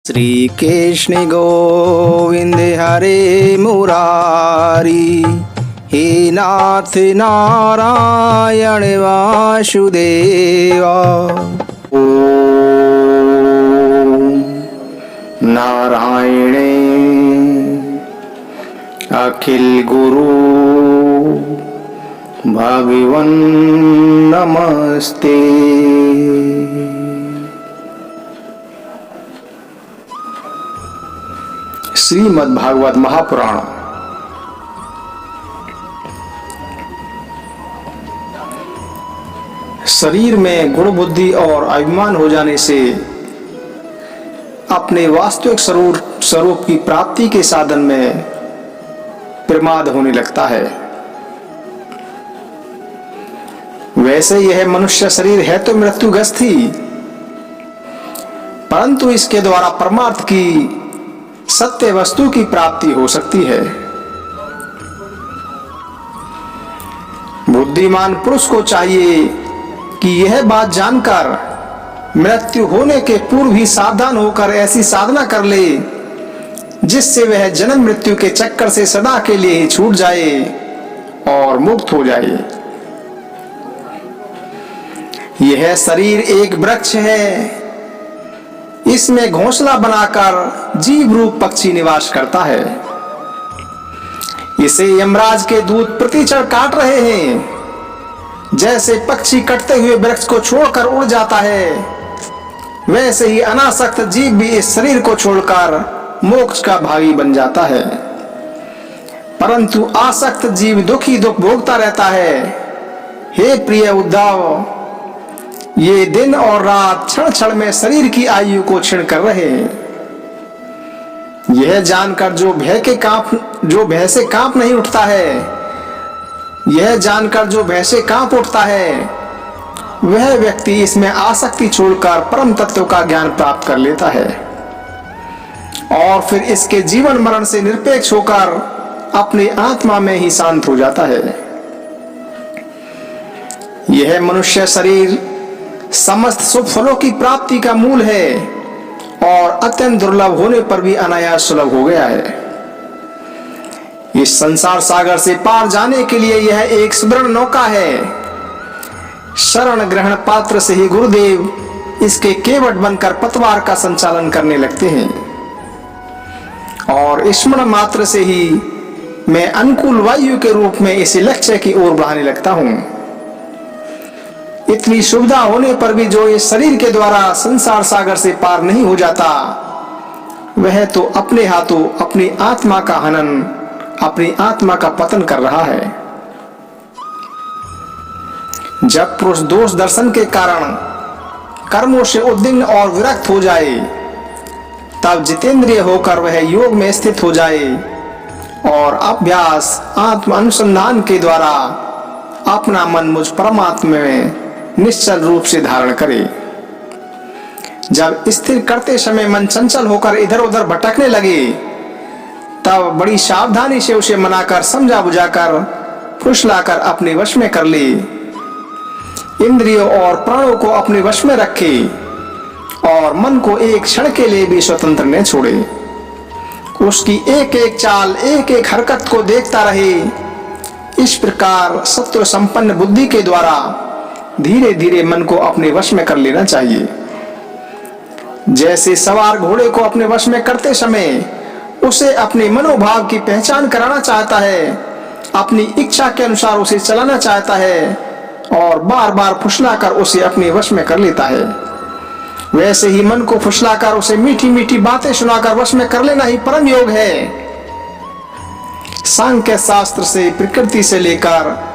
श्री कृष्ण गोविंद हरे मुरारी, हे नाथ नारायण वासुदेवा। ओम नारायणे अखिल गुरु भगवन नमस्ते। श्रीमद् भागवत महापुराण शरीर में गुण बुद्धि और अभिमान हो जाने से अपने वास्तविक स्वरूप की प्राप्ति के साधन में प्रमाद होने लगता है। वैसे यह मनुष्य शरीर है तो मृत्युग्रस्त ही, परंतु इसके द्वारा परमार्थ की सत्य वस्तु की प्राप्ति हो सकती है। बुद्धिमान पुरुष को चाहिए कि यह बात जानकर मृत्यु होने के पूर्व ही सावधान होकर ऐसी साधना कर ले जिससे वह जन्म मृत्यु के चक्कर से सदा के लिए ही छूट जाए और मुक्त हो जाए। यह शरीर एक वृक्ष है, इसमें घोंसला बनाकर जीव रूप पक्षी निवास करता है। इसे यमराज के दूत प्रतिक्षण काट रहे हैं। जैसे पक्षी कटते हुए वृक्ष को छोड़कर उड़ जाता है, वैसे ही अनासक्त जीव भी इस शरीर को छोड़कर मोक्ष का भागी बन जाता है। परंतु आसक्त जीव दुख ही दुख भोगता रहता है। हे प्रिय उद्धव, ये दिन और रात क्षण क्षण में शरीर की आयु को क्षीण कर रहे हैं। यह जानकर जो भय से कांप नहीं उठता है, यह जानकर जो भय से कांप उठता है, वह व्यक्ति इसमें आसक्ति छोड़कर परम तत्व का ज्ञान प्राप्त कर लेता है और फिर इसके जीवन मरण से निरपेक्ष होकर अपनी आत्मा में ही शांत हो जाता है। यह मनुष्य शरीर समस्त शुभ फलों की प्राप्ति का मूल है और अत्यंत दुर्लभ होने पर भी अनायास सुलभ हो गया है। इस संसार सागर से पार जाने के लिए यह एक सुदृढ़ नौका है। शरण ग्रहण पात्र से ही गुरुदेव इसके केवट बनकर पतवार का संचालन करने लगते हैं और स्मरण मात्र से ही मैं अनुकूल वायु के रूप में इसे लक्ष्य की ओर बढ़ाने लगता हूं। इतनी सुविधा होने पर भी जो इस शरीर के द्वारा संसार सागर से पार नहीं हो जाता, वह तो अपने हाथों अपनी आत्मा का हनन, अपनी आत्मा का पतन कर रहा है। जब पुरुष दोष दर्शन के कारण कर्मों से उद्विग्न और विरक्त हो जाए, तब जितेंद्रिय होकर वह योग में स्थित हो जाए और अभ्यास आत्म अनुसंधान के द्वारा अपना मन मुझ परमात्मा में निश्चल रूप से धारण करे। जब स्थिर करते समय मन चंचल होकर इधर उधर भटकने लगे, तब बड़ी सावधानी से उसे मनाकर समझा बुझाकर फुसलाकर अपने वश में कर ले। इंद्रियों और प्राणों को अपने वश में रखे और मन को एक क्षण के लिए भी स्वतंत्र न छोड़े। उसकी एक एक चाल, एक एक हरकत को देखता रहे। इस प्रकार सत्व संपन्न बुद्धि के द्वारा धीरे धीरे मन को अपने वश में कर लेना चाहिए। जैसे सवार घोड़े को अपने वश में करते समय उसे अपने मनोभाव की पहचान कराना चाहता है, अपनी इच्छा के अनुसार उसे चलाना चाहता है और बार बार फुसलाकर उसे अपने वश में कर लेता है, वैसे ही मन को फुसलाकर उसे मीठी मीठी बातें सुनाकर वश में कर लेना ही परम योग है। सांख्य शास्त्र से प्रकृति से लेकर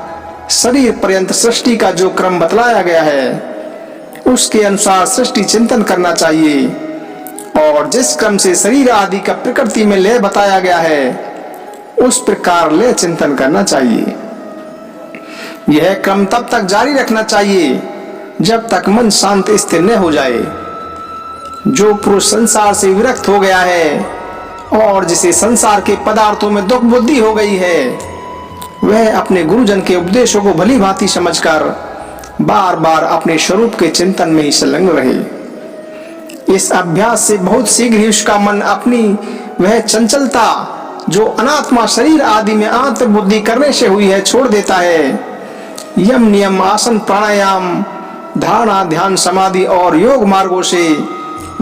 शरीर पर्यंत सृष्टि का जो क्रम बतलाया गया है, उसके अनुसार सृष्टि चिंतन करना चाहिए और जिस क्रम से शरीर आदि का प्रकृति में लय बताया गया है, उस प्रकार लय चिंतन करना चाहिए। यह क्रम तब तक जारी रखना चाहिए जब तक मन शांत स्थिर न हो जाए। जो पुरुष संसार से विरक्त हो गया है और जिसे संसार के पदार्थों में दुख बुद्धि हो गई है, वह अपने गुरुजन के उपदेशों को भली भांति समझकर बार बार अपने स्वरूप के चिंतन में ही संलग्न रहे। इस अभ्यास से बहुत शीघ्र ही उसका मन अपनी वह चंचलता जो अनात्मा शरीर आदि में आत्मबुद्धि करने से हुई है छोड़ देता है। यम नियम आसन प्राणायाम धारणा ध्यान समाधि और योग मार्गों से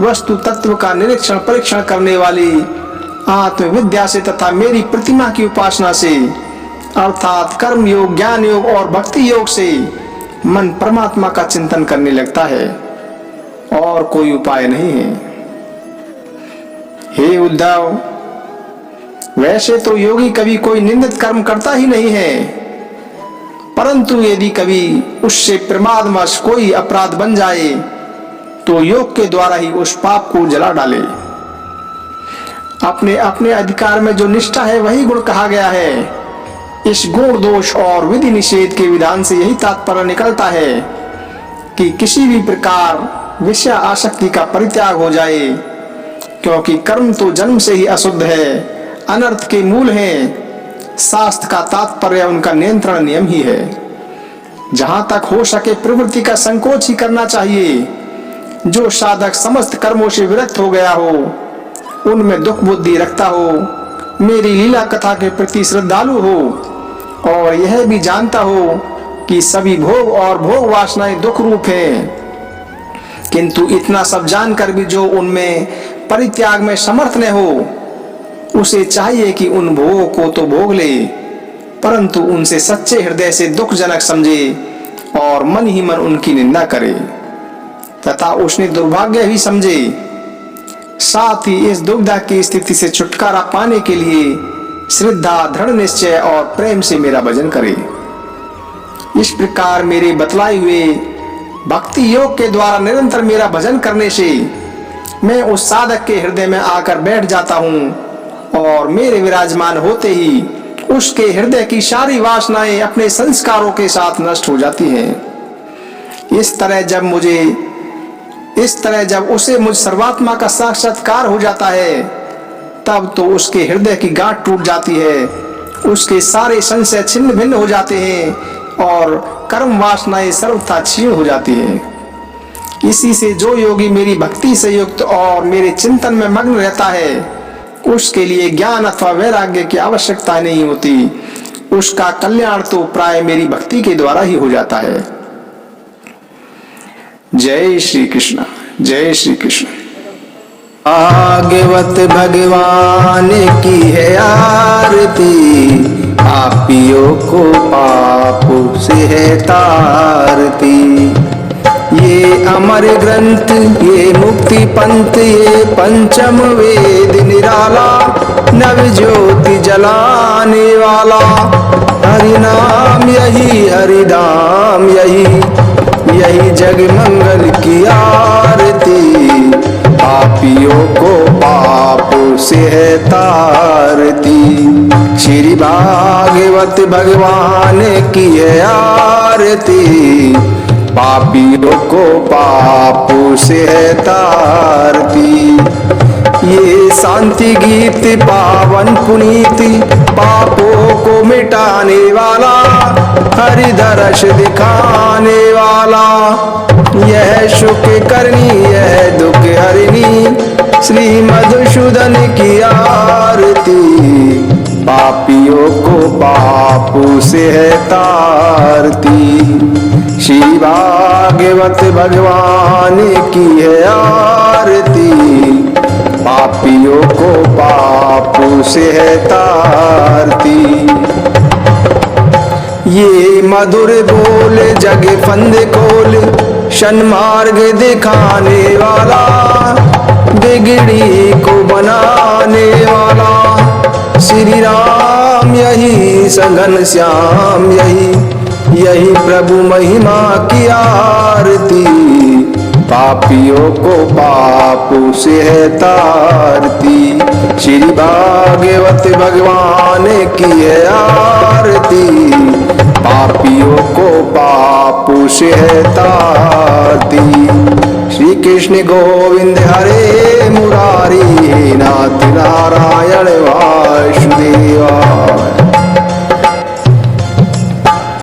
वस्तु तत्व का निरीक्षण परीक्षण करने वाली आत्मविद्या से तथा मेरी प्रतिमा की उपासना से अर्थात कर्म योग ज्ञान योग और भक्ति योग से मन परमात्मा का चिंतन करने लगता है और कोई उपाय नहीं है। हे उद्धव, वैसे तो योगी कभी कोई निंदित कर्म करता ही नहीं है, परंतु यदि कभी उससे प्रमादवश कोई अपराध बन जाए तो योग के द्वारा ही उस पाप को जला डाले। अपने अपने अधिकार में जो निष्ठा है वही गुण कहा गया है। इस गुण दोष और विधि निषेध के विधान से यही तात्पर्य निकलता है कि किसी भी प्रकार विषय आसक्ति का परित्याग हो जाए, क्योंकि कर्म तो जन्म से ही अशुद्ध है, अनर्थ के मूल हैं। शास्त्र का तात्पर्य उनका नियंत्रण नियम ही है। जहां तक हो सके प्रवृत्ति का संकोच ही करना चाहिए। जो साधक समस्त कर्मों से विरक्त हो गया हो, उनमें दुख बुद्धि रखता हो, मेरी लीला कथा के प्रति श्रद्धालु हो और यह भी जानता हो कि सभी भोग और भोग वासनाएं दुख रूप हैं, किंतु इतना सब जानकर भी जो उनमें परित्याग में समर्थ न हो, उसे चाहिए कि उन भोगों को तो भोग ले, परंतु उनसे सच्चे हृदय से दुखजनक समझे और मन ही मन उनकी निंदा करे तथा उसने दुर्भाग्य ही समझे। साथ ही इस दुविधा की स्थिति से छुटकारा पाने के लिए श्रद्धा दृढ़ निश्चय और प्रेम से मेरा भजन करे। इस प्रकार मेरे बतलाए हुए भक्ति योग के द्वारा निरंतर मेरा भजन करने से मैं उस साधक के हृदय में आकर बैठ जाता हूँ और मेरे विराजमान होते ही उसके हृदय की सारी वासनाएं अपने संस्कारों के साथ नष्ट हो जाती हैं। इस तरह जब उसे मुझ सर्वात्मा का साक्षात्कार हो जाता है, तब तो उसके हृदय की गांठ टूट जाती है, उसके सारे संशय छिन्न भिन्न हो जाते हैं और कर्म वासनाएं सर्वथा क्षीण हो जाती है। इसी से जो योगी मेरी भक्ति से युक्त और मेरे चिंतन में मग्न रहता है, उसके लिए ज्ञान अथवा वैराग्य की आवश्यकता नहीं होती। उसका कल्याण तो प्राय मेरी भक्ति के द्वारा ही हो जाता है। जय श्री कृष्ण, जय श्री कृष्ण। भागवत भगवान की है आरती, पापियों को पाप से है तारती। ये अमर ग्रंथ, ये मुक्ति पंथ, ये पंचम वेद निराला, नव ज्योति जलाने वाला। हरि नाम यही, हरि धाम यही, यही जग मंगल की आरती। पापियों को पाप से है तारती। श्री भागवत भगवान की है आरती, पापियों को पाप से है तारती। ये शांति गीत पावन पुनीत, पापों को मिटाने वाला, हरि दर्श दिखाने वाला। यह सुख करनी, यह दुख हरनी, श्री मधुसूदन की आरती। पापियों को पाप से है तारती। श्री भागवत भगवान की है आरती, पापियों को पाप से है तारती। ये मधुर बोल जग फंद खोल, सन्मार्ग दिखाने वाला, बिगड़ी को बनाने वाला। श्री राम यही, सघन श्याम यही, यही प्रभु महिमा की आरती। पापियों को पाप से है तारती। श्री भागवत भगवान की है आरती, पापियों को पाप से है तारती। श्री कृष्ण गोविंद हरे मुरारी, नाथ नारायण वासुदेवा।